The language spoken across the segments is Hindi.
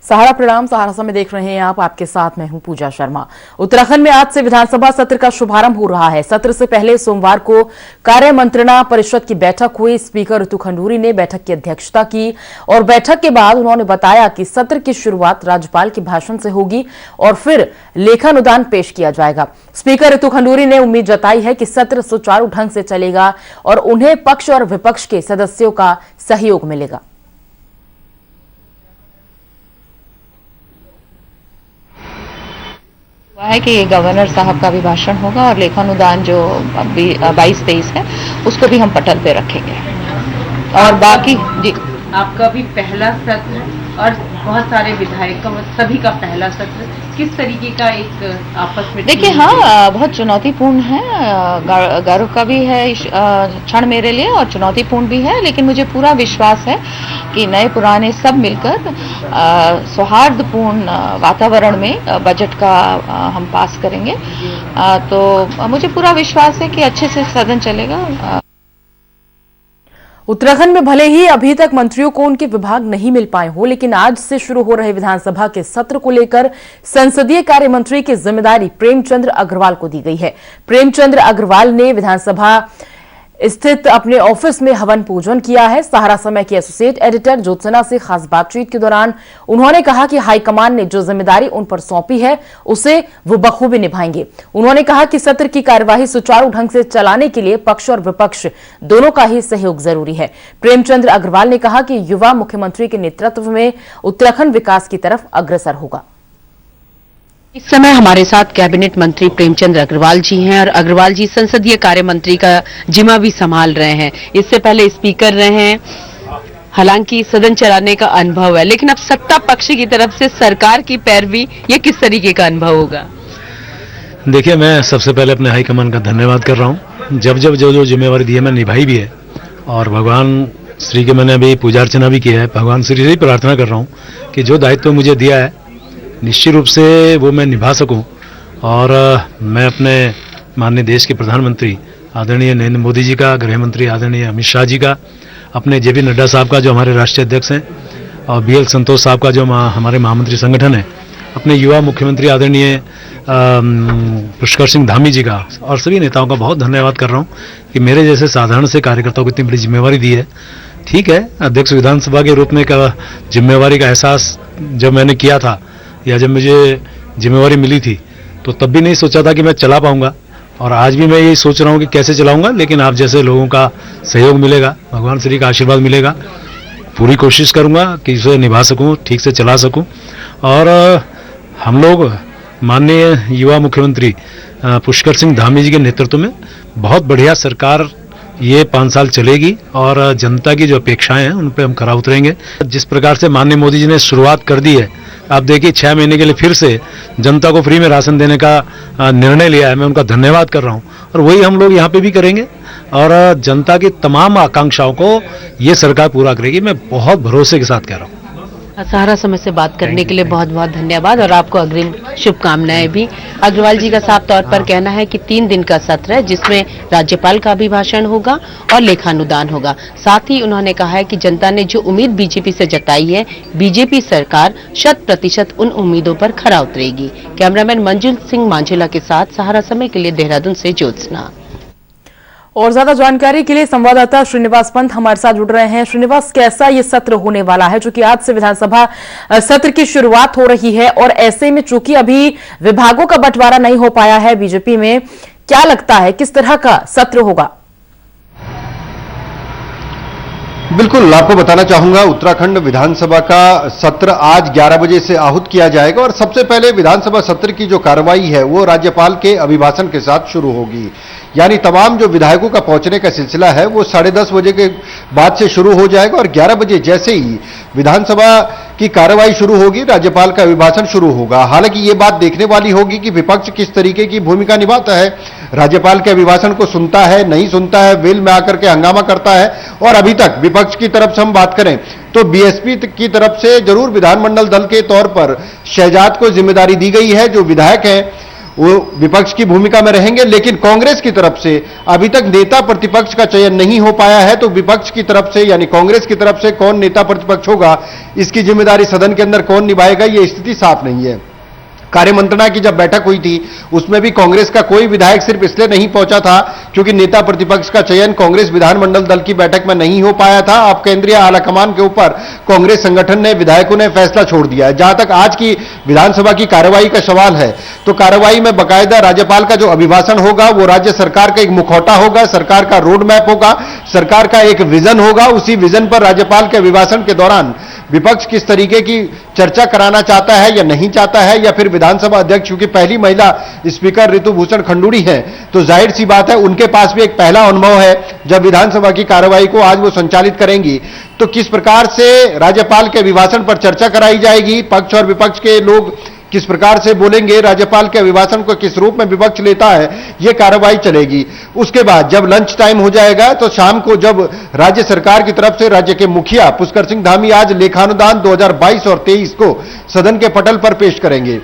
सहारा प्रणाम। सहारा में देख रहे हैं आप, आपके साथ मैं हूं पूजा शर्मा। उत्तराखंड में आज से विधानसभा सत्र का शुभारंभ हो रहा है। सत्र से पहले सोमवार को कार्य मंत्रणा परिषद की बैठक हुई। स्पीकर ऋतु खंडूरी ने बैठक की अध्यक्षता की और बैठक के बाद उन्होंने बताया कि सत्र की शुरुआत राज्यपाल के भाषण से होगी और फिर लेखानुदान पेश किया जाएगा। स्पीकर ऋतु खंडूरी ने उम्मीद जताई है कि सत्र सुचारू ढंग से चलेगा और उन्हें पक्ष और विपक्ष के सदस्यों का सहयोग मिलेगा। है कि गवर्नर साहब का भी भाषण होगा और लेखानुदान जो अभी 22-23 है उसको भी हम पटल पे रखेंगे। और बाकी जी, आपका भी पहला सत्र और बहुत सारे विधायकों सभी का पहला सत्र, किस तरीके का एक आपस में देखिए हाँ, बहुत चुनौतीपूर्ण है। गर्व का भी है क्षण मेरे लिए और चुनौतीपूर्ण भी है, लेकिन मुझे पूरा विश्वास है कि नए पुराने सब मिलकर सौहार्दपूर्ण वातावरण में बजट का हम पास करेंगे। तो मुझे पूरा विश्वास है कि अच्छे से सदन चलेगा। उत्तराखंड में भले ही अभी तक मंत्रियों को उनके विभाग नहीं मिल पाए हो, लेकिन आज से शुरू हो रहे विधानसभा के सत्र को लेकर संसदीय कार्य मंत्री की जिम्मेदारी प्रेमचंद्र अग्रवाल को दी गई है। प्रेमचंद्र अग्रवाल ने विधानसभा स्थित अपने ऑफिस में हवन पूजन किया है। सहारा समय के एसोसिएट एडिटर ज्योत्सना से खास बातचीत के दौरान उन्होंने कहा कि हाईकमान ने जो जिम्मेदारी उन पर सौंपी है उसे वो बखूबी निभाएंगे। उन्होंने कहा कि सत्र की कार्यवाही सुचारू ढंग से चलाने के लिए पक्ष और विपक्ष दोनों का ही सहयोग जरूरी है। प्रेमचंद्र अग्रवाल ने कहा कि युवा मुख्यमंत्री के नेतृत्व में उत्तराखंड विकास की तरफ अग्रसर होगा। इस समय हमारे साथ कैबिनेट मंत्री प्रेमचंद्र अग्रवाल जी हैं और अग्रवाल जी संसदीय कार्य मंत्री का जिम्मा भी संभाल रहे हैं। इससे पहले स्पीकर रहे हैं, हालांकि सदन चलाने का अनुभव है, लेकिन अब सत्ता पक्ष की तरफ से सरकार की पैरवी, ये किस तरीके का अनुभव होगा? देखिए, मैं सबसे पहले अपने हाईकमान का धन्यवाद कर रहा हूँ। जब जो जिम्मेवारी दी है मैं निभाई भी है और भगवान श्री के मैंने अभी पूजा अर्चना भी किया है। भगवान श्री से ही प्रार्थना कर रहा हूँ कि जो दायित्व मुझे दिया है निश्चित रूप से वो मैं निभा सकूं और मैं अपने माननीय देश के प्रधानमंत्री आदरणीय नरेंद्र मोदी जी का, गृह मंत्री आदरणीय अमित शाह जी का, अपने जेपी नड्डा साहब का जो हमारे राष्ट्रीय अध्यक्ष हैं और बीएल संतोष साहब का जो हमारे महामंत्री संगठन है, अपने युवा मुख्यमंत्री आदरणीय पुष्कर सिंह धामी जी का और सभी नेताओं का बहुत धन्यवाद कर रहा हूँ कि मेरे जैसे साधारण से कार्यकर्ताओं को इतनी बड़ी जिम्मेवारी दी है। ठीक है, अध्यक्ष विधानसभा के रूप में जिम्मेवारी का एहसास जब मैंने किया था या जब मुझे जिम्मेवारी मिली थी तो तब भी नहीं सोचा था कि मैं चला पाऊंगा और आज भी मैं यही सोच रहा हूं कि कैसे चलाऊंगा, लेकिन आप जैसे लोगों का सहयोग मिलेगा, भगवान श्री का आशीर्वाद मिलेगा। पूरी कोशिश करूंगा कि इसे निभा सकूं, ठीक से चला सकूं और हम लोग माननीय युवा मुख्यमंत्री पुष्कर सिंह धामी जी के नेतृत्व में बहुत बढ़िया सरकार ये 5 साल चलेगी और जनता की जो अपेक्षाएं हैं उन पे हम खरा उतरेंगे। जिस प्रकार से माननीय मोदी जी ने शुरुआत कर दी है, आप देखिए 6 महीने के लिए फिर से जनता को फ्री में राशन देने का निर्णय लिया है। मैं उनका धन्यवाद कर रहा हूं और वही हम लोग यहाँ पे भी करेंगे और जनता की तमाम आकांक्षाओं को ये सरकार पूरा करेगी। मैं बहुत भरोसे के साथ कह रहा हूँ। सहारा समय से बात करने के लिए बहुत बहुत धन्यवाद और आपको अग्रिम शुभकामनाएं भी। अग्रवाल जी का साफ तौर पर कहना है कि 3 दिन का सत्र है जिसमें राज्यपाल का अभिभाषण होगा और लेखानुदान होगा। साथ ही उन्होंने कहा है कि जनता ने जो उम्मीद बीजेपी से जताई है, बीजेपी सरकार 100% उन उम्मीदों पर खरा उतरेगी। कैमरामैन मंजुल सिंह मांझेला के साथ सहारा समय के लिए देहरादून से ज्योत्सना। और ज्यादा जानकारी के लिए संवाददाता श्रीनिवास पंत हमारे साथ जुड़ रहे हैं। श्रीनिवास, कैसा ये सत्र होने वाला है? चूंकि आज से विधानसभा सत्र की शुरुआत हो रही है और ऐसे में चूंकि अभी विभागों का बंटवारा नहीं हो पाया है बीजेपी में, क्या लगता है किस तरह का सत्र होगा? बिल्कुल, आपको बताना चाहूंगा उत्तराखंड विधानसभा का सत्र आज 11 बजे से आहूत किया जाएगा और सबसे पहले विधानसभा सत्र की जो कार्रवाई है वो राज्यपाल के अभिभाषण के साथ शुरू होगी। यानी तमाम जो विधायकों का पहुंचने का सिलसिला है वो 10:30 बजे के बाद से शुरू हो जाएगा और 11 बजे जैसे ही विधानसभा की कार्रवाई शुरू होगी, राज्यपाल का अभिभाषण शुरू होगा। हालांकि ये बात देखने वाली होगी कि विपक्ष किस तरीके की भूमिका निभाता है, राज्यपाल के अभिभाषण को सुनता है, नहीं सुनता है, वेल में आकर के हंगामा करता है। और अभी तक विपक्ष की तरफ से हम बात करें तो बीएसपी की तरफ से जरूर विधानमंडल दल के तौर पर शहजाद को जिम्मेदारी दी गई है। जो विधायक हैं वो विपक्ष की भूमिका में रहेंगे। लेकिन कांग्रेस की तरफ से अभी तक नेता प्रतिपक्ष का चयन नहीं हो पाया है, तो विपक्ष की तरफ से यानी कांग्रेस की तरफ से कौन नेता प्रतिपक्ष होगा, इसकी जिम्मेदारी सदन के अंदर कौन निभाएगा, ये स्थिति साफ नहीं है। कार्यमंत्रणा की जब बैठक हुई थी उसमें भी कांग्रेस का कोई विधायक सिर्फ इसलिए नहीं पहुंचा था क्योंकि नेता प्रतिपक्ष का चयन कांग्रेस विधानमंडल दल की बैठक में नहीं हो पाया था। अब केंद्रीय आलाकमान के ऊपर कांग्रेस संगठन ने, विधायकों ने फैसला छोड़ दिया है। जहां तक आज की विधानसभा की कार्रवाई का सवाल है, तो कार्रवाई में बाकायदा राज्यपाल का जो अभिभाषण होगा वो राज्य सरकार का एक मुखौटा होगा, सरकार का रोड मैप होगा, सरकार का एक विजन होगा। उसी विजन पर राज्यपाल के अभिभाषण के दौरान विपक्ष किस तरीके की चर्चा कराना चाहता है या नहीं चाहता है, या फिर विधानसभा अध्यक्ष, क्योंकि पहली महिला स्पीकर ऋतु भूषण खंडूड़ी हैं, तो जाहिर सी बात है उनके पास भी एक पहला अनुभव है। जब विधानसभा की कार्रवाई को आज वो संचालित करेंगी तो किस प्रकार से राज्यपाल के अभिभाषण पर चर्चा कराई जाएगी, पक्ष और विपक्ष के लोग किस प्रकार से बोलेंगे, राज्यपाल के अभिभाषण को किस रूप में विपक्ष लेता है, यह कार्रवाई चलेगी। उसके बाद जब लंच टाइम हो जाएगा तो शाम को जब राज्य सरकार की तरफ से राज्य के मुखिया पुष्कर सिंह धामी आज लेखानुदान 2022 और 23 को सदन के पटल पर पेश करेंगे,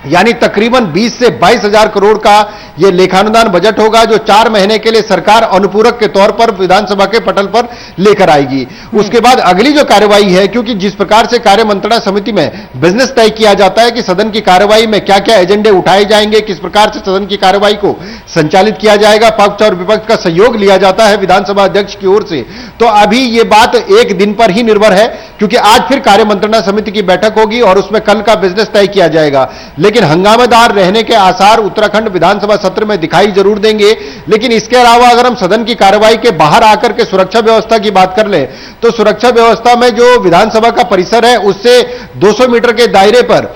यानी तकरीबन 20 से 22 हजार करोड़ का यह लेखानुदान बजट होगा जो 4 महीने के लिए सरकार अनुपूरक के तौर पर विधानसभा के पटल पर लेकर आएगी। उसके बाद अगली जो कार्रवाई है, क्योंकि जिस प्रकार से कार्य मंत्रणा समिति में बिजनेस तय किया जाता है कि सदन की कार्रवाई में क्या क्या एजेंडे उठाए जाएंगे, किस प्रकार से सदन की कार्रवाई को संचालित किया जाएगा, पक्ष और विपक्ष का सहयोग लिया जाता है विधानसभा अध्यक्ष की ओर से, तो अभी यह बात एक दिन पर ही निर्भर है, क्योंकि आज फिर कार्य मंत्रणा समिति की बैठक होगी और उसमें कल का बिजनेस तय किया जाएगा। लेकिन हंगामेदार रहने के आसार उत्तराखंड विधानसभा सत्र में दिखाई जरूर देंगे। लेकिन इसके अलावा अगर हम सदन की कार्रवाई के बाहर आकर के सुरक्षा व्यवस्था की बात कर लें, तो सुरक्षा व्यवस्था में जो विधानसभा का परिसर है उससे 200 मीटर के दायरे पर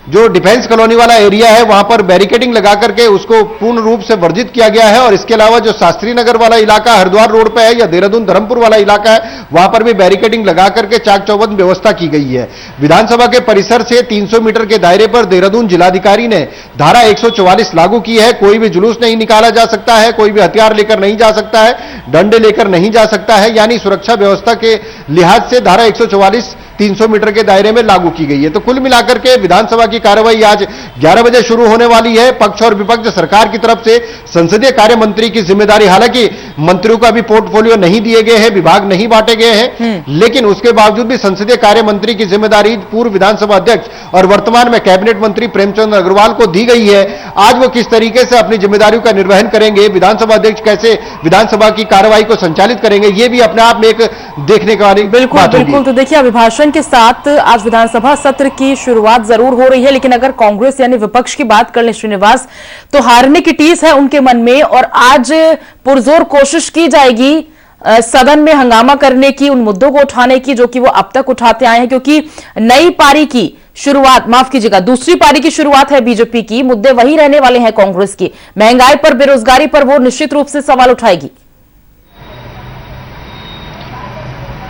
जो डिफेंस कॉलोनी वाला एरिया है वहां पर बैरिकेडिंग लगा करके उसको पूर्ण रूप से वर्जित किया गया है। और इसके अलावा जो शास्त्री नगर वाला इलाका हरिद्वार रोड पे है या देहरादून धर्मपुर वाला इलाका है, वहां पर भी बैरिकेडिंग लगा करके चाक चौबंद व्यवस्था की गई है। विधानसभा के परिसर से 300 मीटर के दायरे पर देहरादून जिलाधिकारी ने धारा 144 लागू की है। कोई भी जुलूस नहीं निकाला जा सकता है, कोई भी हथियार लेकर नहीं जा सकता है, डंडे लेकर नहीं जा सकता है, यानी सुरक्षा व्यवस्था के लिहाज से धारा 144 300 मीटर के दायरे में लागू की गई है। तो कुल मिलाकर के विधानसभा की कार्रवाई आज 11 बजे शुरू होने वाली है। पक्ष और विपक्ष सरकार की तरफ से संसदीय कार्य मंत्री की जिम्मेदारी, हालांकि मंत्रियों का भी पोर्टफोलियो नहीं दिए गए हैं, विभाग नहीं बांटे गए हैं, लेकिन उसके बावजूद भी संसदीय कार्य मंत्री की जिम्मेदारी पूर्व विधानसभा अध्यक्ष और वर्तमान में कैबिनेट मंत्री प्रेमचंद अग्रवाल को दी गई है। आज वो किस तरीके से अपनी जिम्मेदारियों का निर्वहन करेंगे, विधानसभा अध्यक्ष कैसे विधानसभा की कार्रवाई को संचालित करेंगे, ये भी अपने आप में एक देखने वाली बात होगी। बिल्कुल। तो देखिए, अभिभाषण के साथ आज विधानसभा सत्र की शुरुआत जरूर हो रही है, लेकिन अगर कांग्रेस यानी विपक्ष की बात कर लें श्रीनिवास, तो हारने की टीस है उनके मन में और आज पुरजोर कोशिश की जाएगी सदन में हंगामा करने की, उन मुद्दों को उठाने की जो कि वो अब तक उठाते आए हैं। क्योंकि नई पारी की शुरुआत, माफ कीजिएगा, दूसरी पारी की शुरुआत है बीजेपी की, मुद्दे वही रहने वाले हैं कांग्रेस की, महंगाई पर, बेरोजगारी पर वो निश्चित रूप से सवाल उठाएगी।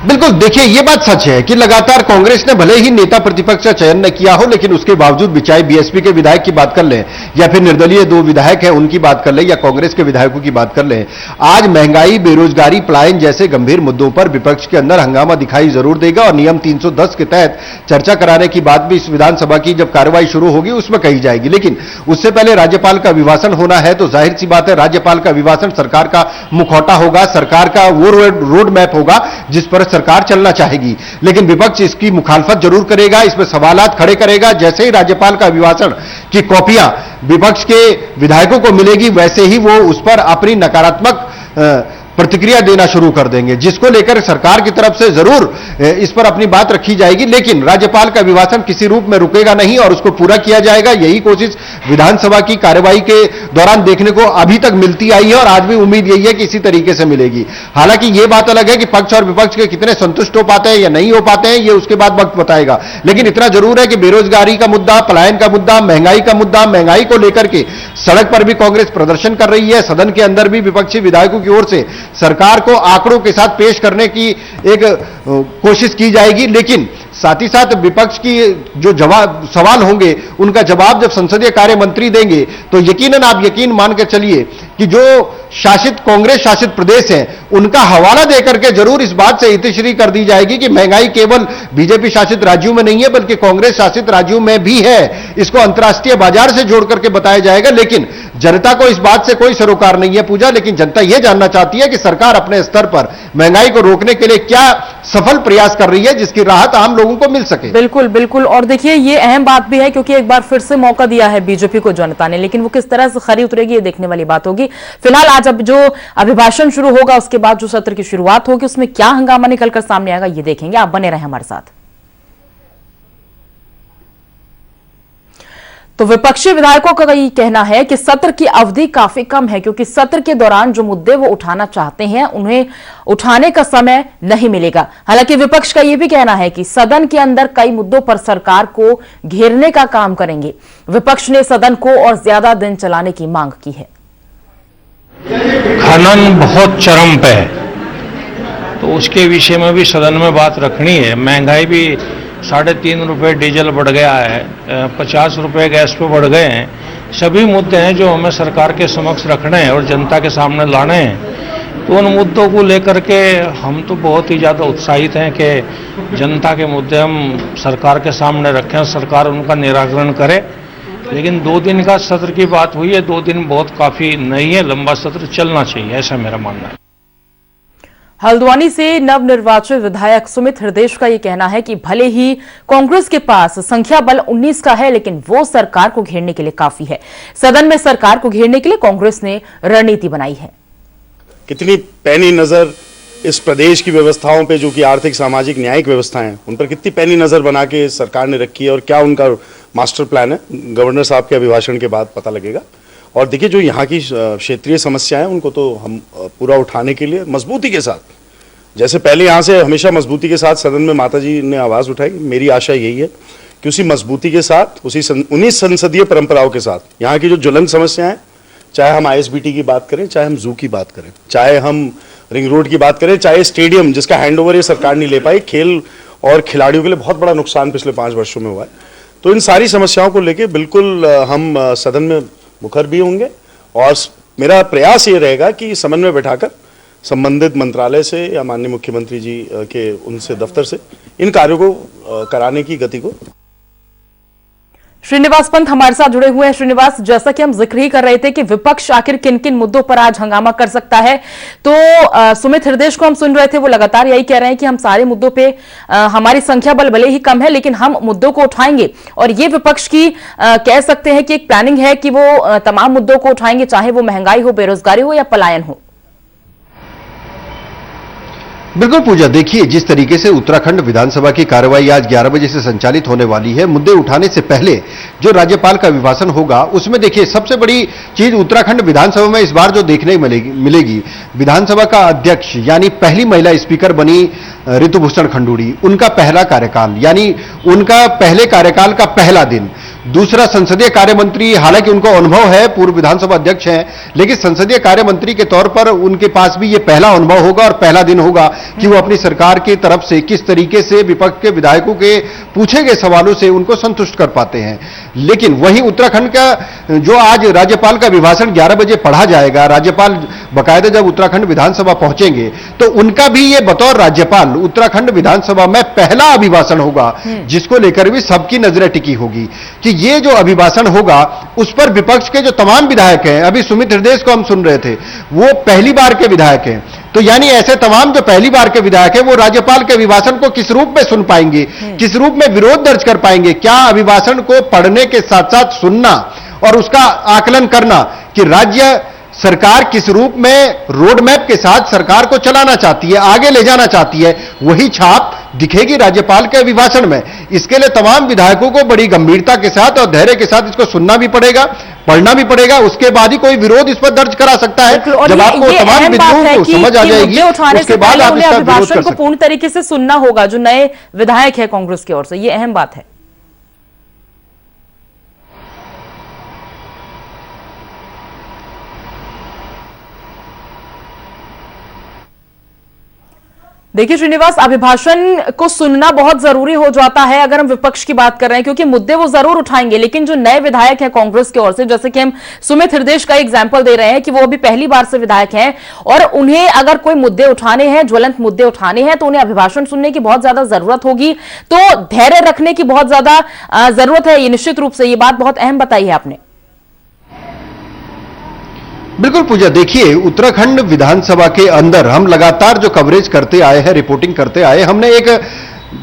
बिल्कुल, देखिए ये बात सच है कि लगातार कांग्रेस ने भले ही नेता प्रतिपक्ष का चयन न किया हो, लेकिन उसके बावजूद भी चाहे बीएसपी के विधायक की बात कर लें या फिर निर्दलीय 2 विधायक हैं उनकी बात कर लें या कांग्रेस के विधायकों की बात कर लें, आज महंगाई, बेरोजगारी, पलायन जैसे गंभीर मुद्दों पर विपक्ष के अंदर हंगामा दिखाई जरूर देगा। और नियम 310 के तहत चर्चा कराने की बात भी इस विधानसभा की जब कार्रवाई शुरू होगी उसमें कही जाएगी। लेकिन उससे पहले राज्यपाल का अभिभाषण होना है, तो जाहिर सी बात है राज्यपाल का अभिभाषण सरकार का मुखौटा होगा, सरकार का वो रोड मैप होगा जिस पर सरकार चलना चाहेगी। लेकिन विपक्ष इसकी मुखालफत जरूर करेगा, इसमें सवालात खड़े करेगा। जैसे ही राज्यपाल का अभिभाषण की कॉपियां विपक्ष के विधायकों को मिलेगी, वैसे ही वो उस पर अपनी नकारात्मक प्रतिक्रिया देना शुरू कर देंगे, जिसको लेकर सरकार की तरफ से जरूर इस पर अपनी बात रखी जाएगी। लेकिन राज्यपाल का अभिभाषण किसी रूप में रुकेगा नहीं और उसको पूरा किया जाएगा। यही कोशिश विधानसभा की कार्रवाई के दौरान देखने को अभी तक मिलती आई है और आज भी उम्मीद यही है कि इसी तरीके से मिलेगी। हालांकि यह बात अलग है कि पक्ष और विपक्ष के कितने संतुष्ट हो पाते हैं या नहीं हो पाते हैं, ये उसके बाद वक्त बताएगा। लेकिन इतना जरूर है कि बेरोजगारी का मुद्दा, पलायन का मुद्दा, महंगाई का मुद्दा, महंगाई को लेकर के सड़क पर भी कांग्रेस प्रदर्शन कर रही है। सदन के अंदर भी विपक्षी विधायकों की ओर से सरकार को आंकड़ों के साथ पेश करने की एक कोशिश की जाएगी। लेकिन साथ ही साथ विपक्ष की जो सवाल होंगे उनका जवाब जब संसदीय कार्य मंत्री देंगे तो यकीनन आप यकीन मान के चलिए कि जो शासित कांग्रेस शासित प्रदेश हैं उनका हवाला देकर के जरूर इस बात से हितश्री कर दी जाएगी कि महंगाई केवल बीजेपी शासित राज्यों में नहीं है बल्कि कांग्रेस शासित राज्यों में भी है। इसको अंतर्राष्ट्रीय बाजार से जोड़ करके बताया जाएगा। लेकिन जनता को इस बात से कोई सरोकार नहीं है पूजा, लेकिन जनता यह जानना चाहती है कि सरकार अपने स्तर पर महंगाई को रोकने के लिए क्या सफल प्रयास कर रही है जिसकी राहत आम लोगों को मिल सके। बिल्कुल बिल्कुल। और देखिए ये अहम बात भी है क्योंकि एक बार फिर से मौका दिया है बीजेपी को जनता ने, लेकिन वो किस तरह से खरी उतरेगी ये देखने वाली बात होगी। फिलहाल आज अब जो अभिभाषण शुरू होगा उसके बाद जो सत्र की शुरुआत होगी उसमें क्या हंगामा निकलकर सामने आएगा ये देखेंगे। आप बने रहें हमारे साथ। तो विपक्षी विधायकों का ये कहना है कि सत्र की अवधि काफी कम है क्योंकि सत्र के दौरान जो मुद्दे वो उठाना चाहते हैं उन्हें उठाने का समय नहीं मिलेगा। हालांकि विपक्ष का यह भी कहना है कि सदन के अंदर कई मुद्दों पर सरकार को घेरने का काम करेंगे। विपक्ष ने सदन को और ज्यादा दिन चलाने की मांग की है। खनन बहुत चरम पे है तो उसके विषय में भी सदन में बात रखनी है। महंगाई भी 3.5 रुपये डीजल बढ़ गया है, 50 रुपये गैस पे बढ़ गए हैं। सभी मुद्दे हैं जो हमें सरकार के समक्ष रखने हैं और जनता के सामने लाने हैं। तो उन मुद्दों को लेकर के हम तो बहुत ही ज़्यादा उत्साहित हैं कि जनता के मुद्दे हम सरकार के सामने रखें और सरकार उनका निराकरण करे। लेकिन 2 दिन का सत्र की बात हुई है, 2 दिन बहुत काफ़ी नहीं है, लंबा सत्र चलना चाहिए, ऐसा मेरा मानना है। हल्द्वानी से नवनिर्वाचित विधायक सुमित हृदेश का यह कहना है कि भले ही कांग्रेस के पास संख्या बल 19 का है लेकिन वो सरकार को घेरने के लिए काफी है। सदन में सरकार को घेरने के लिए कांग्रेस ने रणनीति बनाई है। कितनी पैनी नजर इस प्रदेश की व्यवस्थाओं पे, जो कि आर्थिक सामाजिक न्यायिक व्यवस्थाएं हैं, उन पर कितनी पैनी नजर बना के सरकार ने रखी है और क्या उनका मास्टर प्लान है, गवर्नर साहब के अभिभाषण के बाद पता लगेगा। और देखिए जो यहाँ की क्षेत्रीय समस्याएं उनको तो हम पूरा उठाने के लिए मजबूती के साथ, जैसे पहले यहाँ से हमेशा मजबूती के साथ सदन में माता जी ने आवाज़ उठाई, मेरी आशा यही है कि उसी मजबूती के साथ, उन्हीं संसदीय परंपराओं के साथ यहाँ की जो ज्वलंत समस्याएं, चाहे हम ISBT की बात करें, चाहे हम जू की बात करें, चाहे हम रिंग रोड की बात करें, चाहे स्टेडियम जिसका हैंडओवर ये सरकार नहीं ले पाई, खेल और खिलाड़ियों के लिए बहुत बड़ा नुकसान पिछले 5 वर्षों में हुआ है। तो इन सारी समस्याओं को लेके बिल्कुल हम सदन में मुखर भी होंगे और मेरा प्रयास ये रहेगा कि समन्वय बैठाकर संबंधित मंत्रालय से या माननीय मुख्यमंत्री जी के उनसे दफ्तर से इन कार्यों को कराने की गति को। श्रीनिवास पंत हमारे साथ जुड़े हुए हैं। श्रीनिवास, जैसा कि हम जिक्र ही कर रहे थे कि विपक्ष आखिर किन किन मुद्दों पर आज हंगामा कर सकता है, तो सुमित हृदेश को हम सुन रहे थे, वो लगातार यही कह रहे हैं कि हम सारे मुद्दों पे हमारी संख्या बल भले ही कम है लेकिन हम मुद्दों को उठाएंगे। और ये विपक्ष की कह सकते हैं कि एक प्लानिंग है कि वो तमाम मुद्दों को उठाएंगे, चाहे वो महंगाई हो, बेरोजगारी हो या पलायन हो। बिल्कुल पूजा, देखिए जिस तरीके से उत्तराखंड विधानसभा की कार्रवाई आज 11 बजे से संचालित होने वाली है, मुद्दे उठाने से पहले जो राज्यपाल का अभिभाषण होगा उसमें देखिए सबसे बड़ी चीज उत्तराखंड विधानसभा में इस बार जो देखने मिलेगी, विधानसभा का अध्यक्ष यानी पहली महिला स्पीकर बनी ऋतुभूषण खंडूड़ी, उनका पहला कार्यकाल यानी उनका पहले कार्यकाल का पहला दिन। दूसरा, संसदीय कार्य मंत्री, हालांकि उनको अनुभव है, पूर्व विधानसभा अध्यक्ष हैं, लेकिन संसदीय कार्य मंत्री के तौर पर उनके पास भी ये पहला अनुभव होगा और पहला दिन होगा कि वो अपनी सरकार की तरफ से किस तरीके से विपक्ष के विधायकों के पूछे गए सवालों से उनको संतुष्ट कर पाते हैं। लेकिन वहीं उत्तराखंड का जो आज राज्यपाल का अभिभाषण 11 बजे पढ़ा जाएगा, राज्यपाल बाकायदा जब उत्तराखंड विधानसभा पहुंचेंगे तो उनका भी ये बतौर राज्यपाल उत्तराखंड विधानसभा में पहला अभिभाषण होगा, जिसको लेकर भी सबकी नजरें टिकी होगी कि ये जो अभिभाषण होगा उस पर विपक्ष के जो तमाम विधायक हैं, अभी सुमित हृदेश को हम सुन रहे थे, वो पहली बार के विधायक हैं, तो यानी ऐसे तमाम जो पहली बार के विधायक हैं वो राज्यपाल के अभिभाषण को किस रूप में सुन पाएंगे, किस रूप में विरोध दर्ज कर पाएंगे। क्या अभिभाषण को पढ़ने के साथ साथ सुनना और उसका आकलन करना कि राज्य सरकार किस रूप में रोड मैप के साथ सरकार को चलाना चाहती है, आगे ले जाना चाहती है, वही छाप दिखेगी राज्यपाल के अभिभाषण में। इसके लिए तमाम विधायकों को बड़ी गंभीरता के साथ और धैर्य के साथ इसको सुनना भी पड़ेगा, पढ़ना भी पड़ेगा, उसके बाद ही कोई विरोध इस पर दर्ज करा सकता है। जब आपको तमाम बिंदुओं को समझ आ जाएगी उसके बाद आप इसका विरोध कर सकते हैं। पूर्ण तरीके से सुनना होगा जो नए विधायक है कांग्रेस की ओर से, ये अहम बात है। देखिए श्रीनिवास, अभिभाषण को सुनना बहुत जरूरी हो जाता है अगर हम विपक्ष की बात कर रहे हैं, क्योंकि मुद्दे वो जरूर उठाएंगे, लेकिन जो नए विधायक हैं कांग्रेस की ओर से, जैसे कि हम सुमित हृदयेश का एग्जांपल दे रहे हैं कि वो अभी पहली बार से विधायक हैं और उन्हें अगर कोई मुद्दे उठाने हैं, ज्वलंत मुद्दे उठाने हैं, तो उन्हें अभिभाषण सुनने की बहुत ज्यादा जरूरत होगी। तो धैर्य रखने की बहुत ज्यादा जरूरत है, ये निश्चित रूप से, ये बात बहुत अहम बताई है आपने। बिल्कुल पूजा, देखिए उत्तराखंड विधानसभा के अंदर हम लगातार जो कवरेज करते आए हैं, रिपोर्टिंग करते आए, हमने एक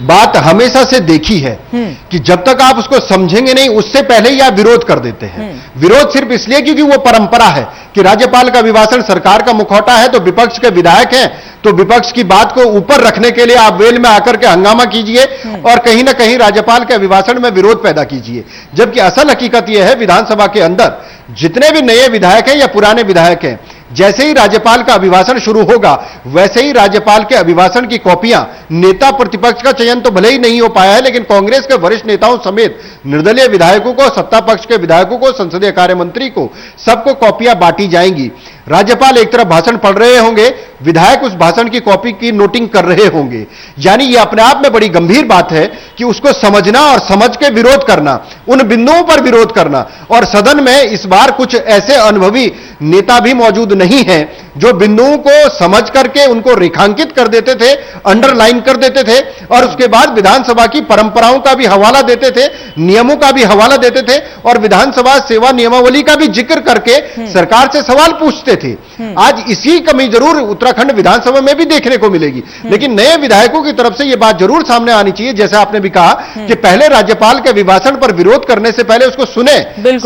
बात हमेशा से देखी है कि जब तक आप उसको समझेंगे नहीं, उससे पहले ही आप विरोध कर देते हैं। विरोध सिर्फ इसलिए क्योंकि वो परंपरा है कि राज्यपाल का अभिभाषण सरकार का मुखौटा है, तो विपक्ष के विधायक हैं तो विपक्ष की बात को ऊपर रखने के लिए आप वेल में आकर के हंगामा कीजिए और कहीं ना कहीं राज्यपाल के अभिभाषण में विरोध पैदा कीजिए। जबकि असल हकीकत यह है, विधानसभा के अंदर जितने भी नए विधायक हैं या पुराने विधायक हैं, जैसे ही राज्यपाल का अभिभाषण शुरू होगा वैसे ही राज्यपाल के अभिभाषण की कॉपियां, नेता प्रतिपक्ष का चयन तो भले ही नहीं हो पाया है, लेकिन कांग्रेस के वरिष्ठ नेताओं समेत निर्दलीय विधायकों को, सत्ता पक्ष के विधायकों को, संसदीय कार्य मंत्री को, सबको कॉपियां बांटी जाएंगी। राज्यपाल एक तरफ भाषण पढ़ रहे होंगे, विधायक उस भाषण की कॉपी की नोटिंग कर रहे होंगे। यानी यह अपने आप में बड़ी गंभीर बात है कि उसको समझना और समझ के विरोध करना, उन बिंदुओं पर विरोध करना। और सदन में इस बार कुछ ऐसे अनुभवी नेता भी मौजूद नहीं हैं जो बिंदुओं को समझ करके उनको रेखांकित कर देते थे, अंडरलाइन कर देते थे और उसके बाद विधानसभा की परंपराओं का भी हवाला देते थे, नियमों का भी हवाला देते थे और विधानसभा सेवा नियमावली का भी जिक्र करके सरकार से सवाल पूछते थे। आज इसी कमी जरूर उत्तराखंड विधानसभा में भी देखने को मिलेगी, लेकिन नए विधायकों की तरफ से यह बात जरूर सामने आनी चाहिए, जैसे आपने भी कहा कि पहले राज्यपाल के अभिभाषण पर विरोध करने से पहले उसको सुने,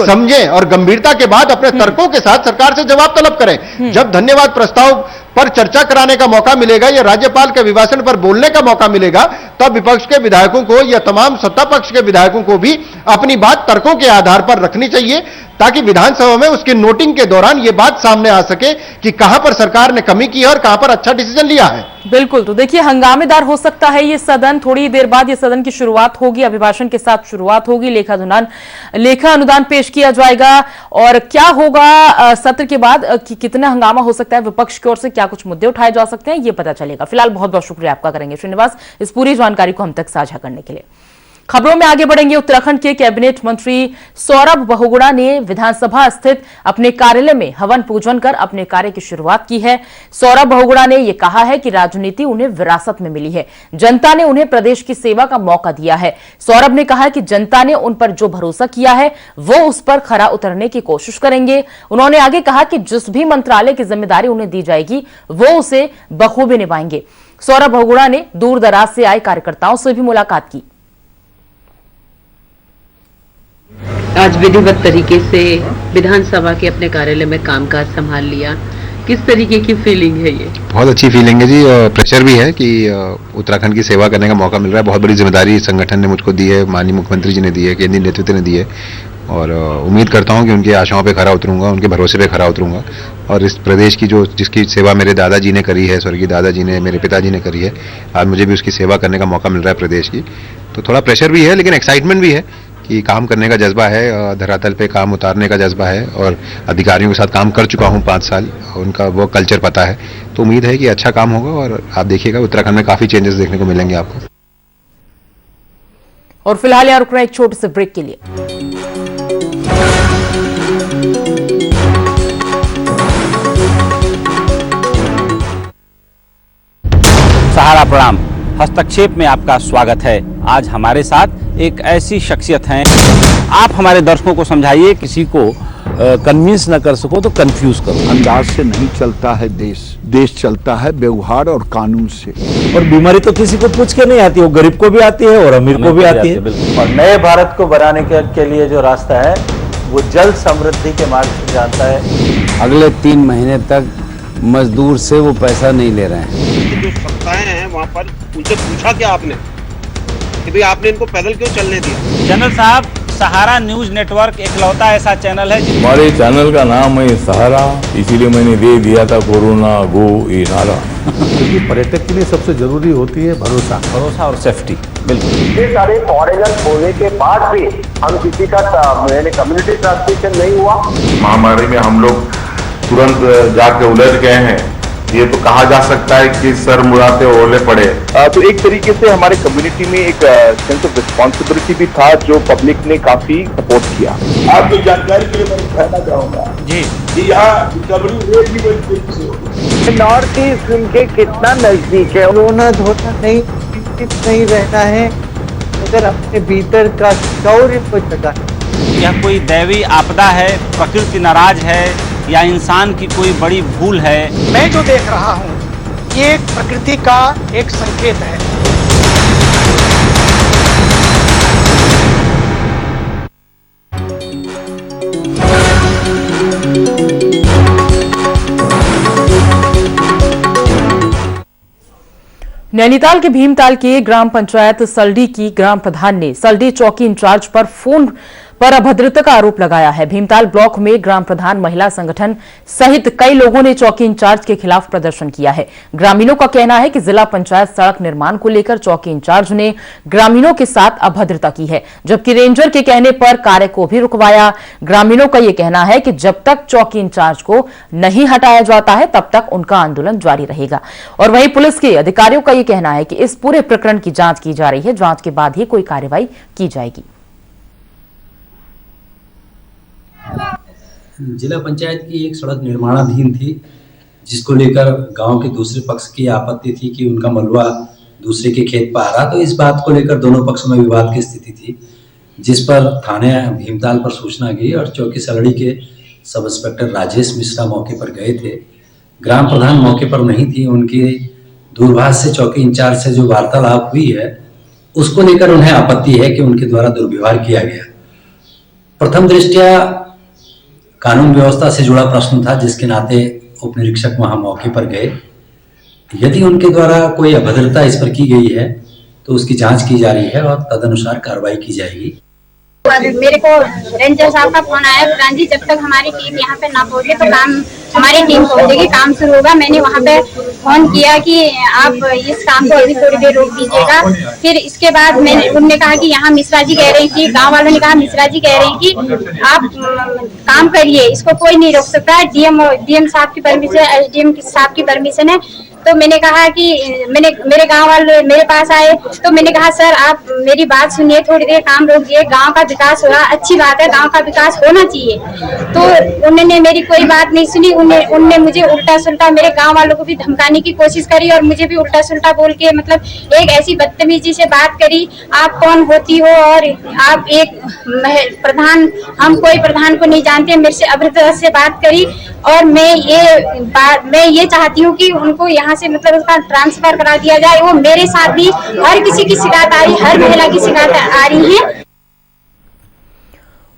समझें और गंभीरता के बाद अपने तर्कों के साथ सरकार से जवाब तलब करें। जब धन्यवाद प्रस्ताव पर चर्चा कराने का मौका मिलेगा या राज्यपाल के अभिभाषण पर बोलने का मौका मिलेगा, तब विपक्ष के विधायकों को या तमाम सत्ता पक्ष के विधायकों को भी अपनी बात तर्कों के आधार पर रखनी चाहिए, ताकि विधानसभा में उसकी नोटिंग के दौरान यह बात सामने आ सके कि कहां पर सरकार ने कमी की है और कहां पर अच्छा डिसीजन लिया है। बिल्कुल, तो देखिए हंगामेदार हो सकता है ये सदन। थोड़ी देर बाद ये सदन की शुरुआत होगी, अभिभाषण के साथ शुरुआत होगी, लेखा अनुदान पेश किया जाएगा और क्या होगा सत्र के बाद, कितना हंगामा हो सकता है विपक्ष की ओर से, क्या कुछ मुद्दे उठाए जा सकते हैं, ये पता चलेगा। फिलहाल बहुत बहुत शुक्रिया आपका करेंगे श्रीनिवास इस पूरी जानकारी को हम तक साझा करने के लिए। खबरों में आगे बढ़ेंगे। उत्तराखंड के कैबिनेट मंत्री सौरभ बहुगुणा ने विधानसभा स्थित अपने कार्यालय में हवन पूजन कर अपने कार्य की शुरुआत की है। सौरभ बहुगुणा ने यह कहा है कि राजनीति उन्हें विरासत में मिली है, जनता ने उन्हें प्रदेश की सेवा का मौका दिया है। सौरभ ने कहा कि जनता ने उन पर जो भरोसा किया है वो उस पर खरा उतरने की कोशिश करेंगे। उन्होंने आगे कहा कि जिस भी मंत्रालय की जिम्मेदारी उन्हें दी जाएगी वो उसे बखूबी निभाएंगे। सौरभ बहुगुणा ने दूर दराज से आए कार्यकर्ताओं से भी मुलाकात की। आज विधिवत तरीके से विधानसभा के अपने कार्यालय में कामकाज संभाल लिया, किस तरीके की फीलिंग है ये? बहुत अच्छी फीलिंग है जी। प्रेशर भी है कि उत्तराखंड की सेवा करने का मौका मिल रहा है। बहुत बड़ी जिम्मेदारी संगठन ने मुझको दी है, माननीय मुख्यमंत्री जी ने दी है, केंद्रीय नेतृत्व ने दी है और उम्मीद करता हूं कि उनकी आशाओं पे खरा उतरूंगा, उनके भरोसे पे खरा उतरूंगा और इस प्रदेश की जिसकी सेवा मेरे दादाजी ने करी है, स्वर्गीय दादाजी ने, मेरे पिताजी ने करी है, आज मुझे भी उसकी सेवा करने का मौका मिल रहा है प्रदेश की। तो थोड़ा प्रेशर भी है लेकिन एक्साइटमेंट भी है कि काम करने का जज्बा है, धरातल पे काम उतारने का जज्बा है और अधिकारियों के साथ काम कर चुका हूं 5 साल, उनका वो कल्चर पता है, तो उम्मीद है कि अच्छा काम होगा और आप देखिएगा उत्तराखंड में काफी चेंजेस देखने को मिलेंगे आपको। और फिलहाल यहाँ रुक रहे एक छोटे से ब्रेक के लिए। सहारा प्रणाम, हस्तक्षेप में आपका स्वागत है। आज हमारे साथ एक ऐसी शख्सियत हैं, आप हमारे दर्शकों को समझाइए, किसी को कन्विंस न कर सको तो कंफ्यूज करो। अंदाज से नहीं चलता है देश, देश चलता है व्यवहार और कानून से। और बीमारी तो किसी को पूछ के नहीं आती, वो गरीब को भी आती है और अमीर को भी आती है। और नए भारत को बनाने के लिए जो रास्ता है वो जल समृद्धि के मार्ग से जानता है। अगले 3 महीने तक मजदूर से वो पैसा नहीं ले रहे हैं। जो सत्ताएं हैं वहाँ पर उनसे पूछा क्या आपने कि भाई आपने इनको पैदल क्यों चलने दिया? जनरल साहब, सहारा न्यूज नेटवर्क एकलौता ऐसा चैनल है हमारे चैनल का नाम है सहारा, इसीलिए मैंने दे दिया था कोरोना गो ये नारा। क्योंकि पर्यटक के लिए सबसे जरूरी होती है भरोसा और सेफ्टी। बिल्कुल, ये सारे फॉरेनर होने के बाद भी हम किसी का कम्युनिटी ट्रांसमिशन नहीं हुआ। महामारी में हम लोग तुरंत जाके उलझ गए हैं, ये तो कहा जा सकता है कि सर मुरादे ओले पड़े। तो एक तरीके से हमारे कम्युनिटी में एक सेंस ऑफ रिस्पॉन्सिबिलिटी भी था जो पब्लिक ने काफी सपोर्ट किया। आपको जानकारी के लिए मैं कहना चाहूंगा जी कि यहाँ रिकवरी रेट भी बड़ी तेजी से होगी। नॉर्थ ईस्ट उनके कितना नजदीक है, रोना धोना नहीं रहना है अगर अपने भीतर का शौर्य को जगा। यह कोई दैवी आपदा है, प्रकृति नाराज है या इंसान की कोई बड़ी भूल है? मैं जो देख रहा हूँ ये प्रकृति का एक संकेत है। नैनीताल के भीमताल के ग्राम पंचायत सल्डी की ग्राम प्रधान ने सल्डी चौकी इंचार्ज पर फोन पर अभद्रता का आरोप लगाया है। भीमताल ब्लॉक में ग्राम प्रधान, महिला संगठन सहित कई लोगों ने चौकी इंचार्ज के खिलाफ प्रदर्शन किया है। ग्रामीणों का कहना है कि जिला पंचायत सड़क निर्माण को लेकर चौकी इंचार्ज ने ग्रामीणों के साथ अभद्रता की है, जबकि रेंजर के कहने पर कार्य को भी रुकवाया। ग्रामीणों का यह कहना है कि जब तक चौकी इंचार्ज को नहीं हटाया जाता है तब तक उनका आंदोलन जारी रहेगा। और वहीं पुलिस के अधिकारियों का यह कहना है कि इस पूरे प्रकरण की जांच की जा रही है, जांच के बाद ही कोई कार्रवाई की जाएगी। जिला पंचायत की एक सड़क निर्माणाधीन थी, जिसको लेकर गांव के दूसरे पक्ष की आपत्ति थी कि उनका मलबा दूसरे के खेत पर आ रहा। तो इस बात को लेकर दोनों पक्षों में विवाद की स्थिति थी, जिस पर थाने भीमताल पर सूचना गई और चौकी सलड़ी के सब इंस्पेक्टर राजेश मिश्रा मौके पर गए थे। ग्राम प्रधान मौके पर नहीं थी। उनके दूरभाष से चौकी इंचार्ज से जो वार्तालाप हुई है उसको लेकर उन्हें आपत्ति है कि उनके द्वारा दुर्व्यवहार किया गया। प्रथम दृष्टया कानून व्यवस्था से जुड़ा प्रश्न था, जिसके नाते उप निरीक्षक वहां मौके पर गए। यदि उनके द्वारा कोई अभद्रता इस पर की गई है तो उसकी जांच की जा रही है और तदनुसार कार्रवाई की जाएगी। मेरे को रेंजर साहब का फोन आया, प्रधान जी जब तक हमारी टीम यहाँ पे ना पहुंचे तो काम हमारी टीम पहुंचेगी, काम शुरू होगा। मैंने वहाँ पे फोन किया कि आप इस काम को अभी थोड़ी देर रोक दीजिएगा। फिर इसके बाद उन्होंने कहा कि यहाँ मिश्रा जी कह रही थी, गांव वालों ने कहा मिश्रा जी कह रही कि आप काम करिए, इसको कोई नहीं रोक सकता है। डीएम साहब की परमिशन, एसडीएम साहब की परमिशन है। तो मैंने कहा कि मेरे गांव वाले मेरे पास आए तो मैंने कहा सर आप मेरी बात सुनिए, थोड़ी देर काम रोकिए, गांव का विकास होगा, अच्छी बात है, गांव का विकास होना चाहिए। तो उन्होंने मेरी कोई बात नहीं सुनी। उनने मुझे उल्टा सुल्टा, मेरे गांव वालों को भी धमकाने की कोशिश करी और मुझे भी उल्टा सुल्टा बोल के मतलब एक ऐसी बदतमीजी से बात करी, आप कौन होती हो और आप एक प्रधान, हम कोई प्रधान को नहीं जानते, मेरे से अभद्रता से बात करी। और मैं ये चाहती हूँ कि उनको यहाँ से मतलब उसका ट्रांसफर करा दिया जाए। वो मेरे साथ भी हर किसी की शिकायत आ रही, हर महिला की शिकायत आ रही है।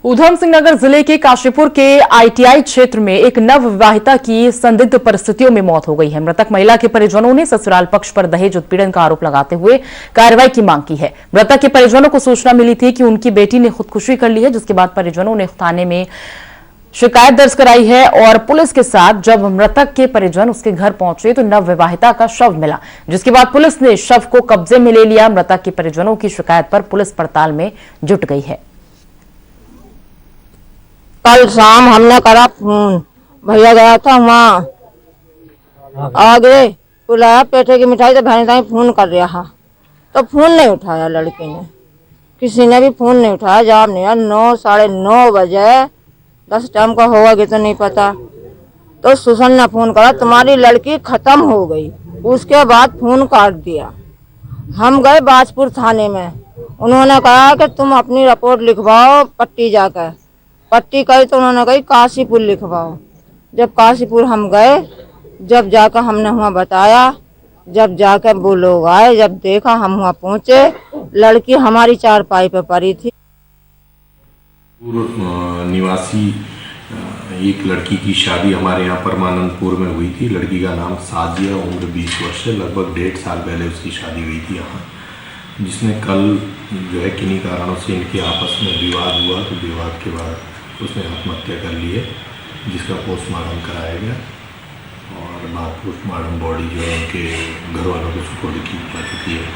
ऊधम सिंह नगर जिले के काशीपुर के आईटीआई क्षेत्र में एक नव विवाहिता की संदिग्ध परिस्थितियों में मौत हो गई है। मृतक महिला के परिजनों ने ससुराल पक्ष पर दहेज उत्पीड़न का आरोप लगाते हुए कार्रवाई की मांग की है। मृतक के परिजनों को सूचना मिली थी कि उनकी बेटी ने खुदकुशी कर ली है, जिसके बाद परिजनों ने थाने में शिकायत दर्ज कराई है। और पुलिस के साथ जब मृतक के परिजन उसके घर पहुंचे तो नव विवाहिता का शव मिला, जिसके बाद पुलिस ने शव को कब्जे में ले लिया। मृतक के परिजनों की शिकायत पर पुलिस पड़ताल में जुट गई है। कल शाम हमने करा फोन, भैया गया था वहाँ आगे बुलाया, पेठे की मिठाई तो भैंस फोन कर रहा तो फोन नहीं उठाया लड़की ने, किसी ने भी फोन नहीं उठाया, जवाब नहीं आया। 9 साढ़े 9 बजे 10 टाइम का होगा कि तो नहीं पता, तो सुसन ने फोन करा तुम्हारी लड़की खत्म हो गई। उसके बाद फोन काट दिया। हम गए बाजपुर थाने में, उन्होंने कहा कि तुम अपनी रिपोर्ट लिखवाओ पट्टी जाकर। पट्टी कही तो उन्होंने कही काशीपुर लिखवाओ। जब काशीपुर हम गए, जब जाकर हमने वहाँ बताया, जब जाकर वो लोग आए, जब देखा हम वहाँ पहुँचे, लड़की हमारी चारपाई पे पड़ी थी। निवासी एक लड़की की शादी हमारे यहाँ परमानंदपुर में हुई थी। लड़की का नाम साजिया, उम्र 20 वर्ष है। लगभग 1.5 साल पहले उसकी शादी हुई थी यहाँ, जिसने कल जो है किन्हीं कारणों से इनके आपस में विवाद हुआ। तो विवाद के बाद उसने आत्महत्या कर ली है, जिसका पोस्टमार्टम कराया गया और बाद पोस्टमार्टम बॉडी जो है उनके घर वालों के सुपुर्द की जा चुकी है।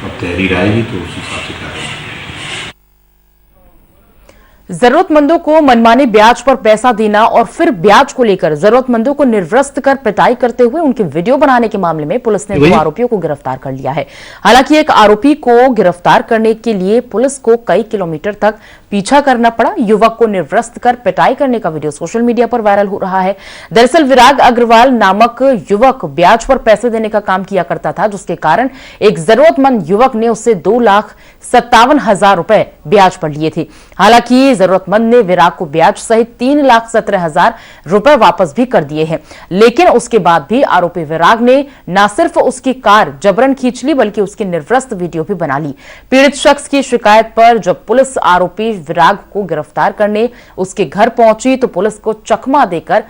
अब तहरीर आएगी तो उस हिसाब से करेंगे। जरूरतमंदों को मनमाने ब्याज पर पैसा देना और फिर ब्याज को लेकर जरूरतमंदों को निर्वस्त कर पिटाई करते हुए उनके वीडियो बनाने के मामले में पुलिस ने 2 आरोपियों को गिरफ्तार कर लिया है। हालांकि एक आरोपी को गिरफ्तार करने के लिए पुलिस को कई किलोमीटर तक पीछा करना पड़ा। युवक को निर्वस्त कर पिटाई करने का वीडियो सोशल मीडिया पर वायरल हो रहा है। दरअसल विराग अग्रवाल नामक युवक ब्याज पर पैसे देने का काम किया करता था, जिसके कारण एक जरूरतमंद युवक ने उससे 2,57,000 रुपए ब्याज पर लिए थे। हालांकि जरूरतमंद ने विराग को ब्याज सहित 3,17,000 रुपए वापस भी कर दिए हैं, लेकिन उसके बाद भी आरोपी विराग ने न सिर्फ उसकी कार जबरन खींच ली बल्कि उसकी निर्वस्त वीडियो भी बना ली। पीड़ित शख्स की शिकायत पर जब पुलिस आरोपी विराग को गिरफ्तार करने उसके घर पहुंची तो पुलिस को चकमा देकर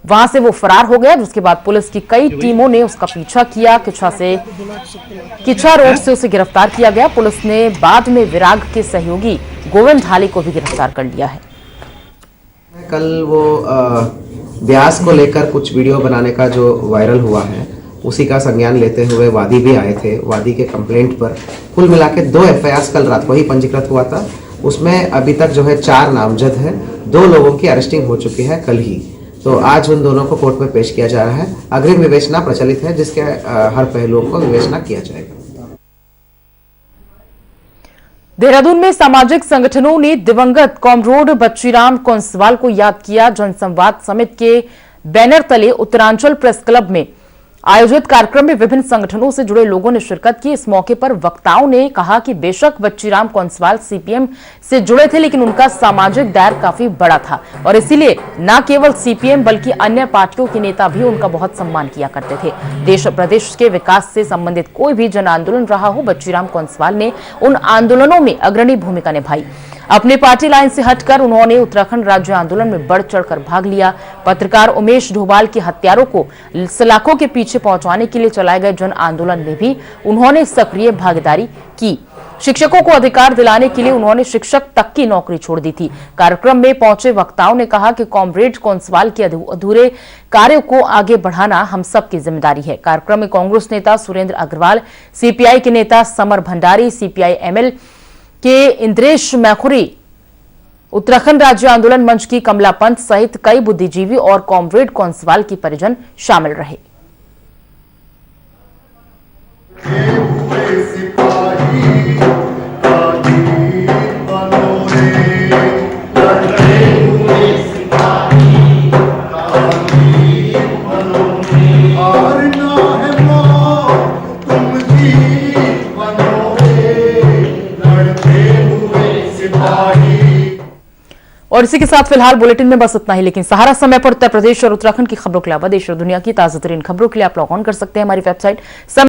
वहां से वो फरार हो गया। जिसके बाद पुलिस की कई टीमों ने उसका पीछा किया। किच्छा रोड से उसे गिरफ्तार किया गया। पुलिस ने बाद में विराग के सहयोगी गोविंद ढाली को भी गिरफ्तार कर लिया है। कल वो ब्याज को लेकर कुछ वीडियो बनाने का जो वायरल हुआ है उसी का संज्ञान लेते हुए वादी भी आए थे। वादी के कंप्लेंट पर कुल मिला के 2 FIR कल रात को ही पंजीकृत हुआ था। उसमें अभी तक जो है 4 नामजद है। 2 लोगों की अरेस्टिंग हो चुकी है कल ही। तो आज उन दोनों को कोर्ट में पेश किया जा रहा है। अग्रिम विवेचना प्रचलित है, जिसके हर पहलुओं को विवेचना किया जाएगा। देहरादून में सामाजिक संगठनों ने दिवंगत कॉमरेड बच्चीराम कोंसवाल को याद किया। जनसंवाद समिति के बैनर तले उत्तरांचल प्रेस क्लब में आयोजित कार्यक्रम में विभिन्न संगठनों से जुड़े लोगों ने शिरकत की। इस मौके पर वक्ताओं ने कहा कि बेशक बच्चीराम कोंसवाल CPM से जुड़े थे, लेकिन उनका सामाजिक दायरा काफी बड़ा था और इसीलिए न केवल CPM बल्कि अन्य पार्टियों के नेता भी उनका बहुत सम्मान किया करते थे। देश प्रदेश के विकास से संबंधित कोई भी जन आंदोलन रहा हो, बच्चीराम कोंसवाल ने उन आंदोलनों में अग्रणी भूमिका निभाई। अपने पार्टी लाइन से हटकर उन्होंने उत्तराखंड राज्य आंदोलन में बढ़ चढ़कर भाग लिया। पत्रकार उमेश ढोभाल के हत्यारों को सलाखों के पीछे पहुंचाने के लिए चलाए गए जन आंदोलन में भी उन्होंने सक्रिय भागीदारी की। शिक्षकों को अधिकार दिलाने के लिए उन्होंने शिक्षक तक की नौकरी छोड़ दी थी। कार्यक्रम में पहुंचे वक्ताओं ने कहा कि कॉमरेड कोंसवाल के अधूरे कार्यों को आगे बढ़ाना हम सबकी जिम्मेदारी है। कार्यक्रम में कांग्रेस नेता सुरेंद्र अग्रवाल, CPI के नेता समर भंडारी, CPI ML के इंद्रेश मैखुरी, उत्तराखंड राज्य आंदोलन मंच की कमला पंत सहित कई बुद्धिजीवी और कॉमरेड कोंसवाल की परिजन शामिल रहे। और इसी के साथ फिलहाल बुलेटिन में बस इतना ही, लेकिन सहारा समय पर उत्तर प्रदेश और उत्तराखंड की खबरों के अलावा देश और दुनिया की ताजा तरीन खबरों के लिए आप लॉग ऑन कर सकते हैं हमारी वेबसाइट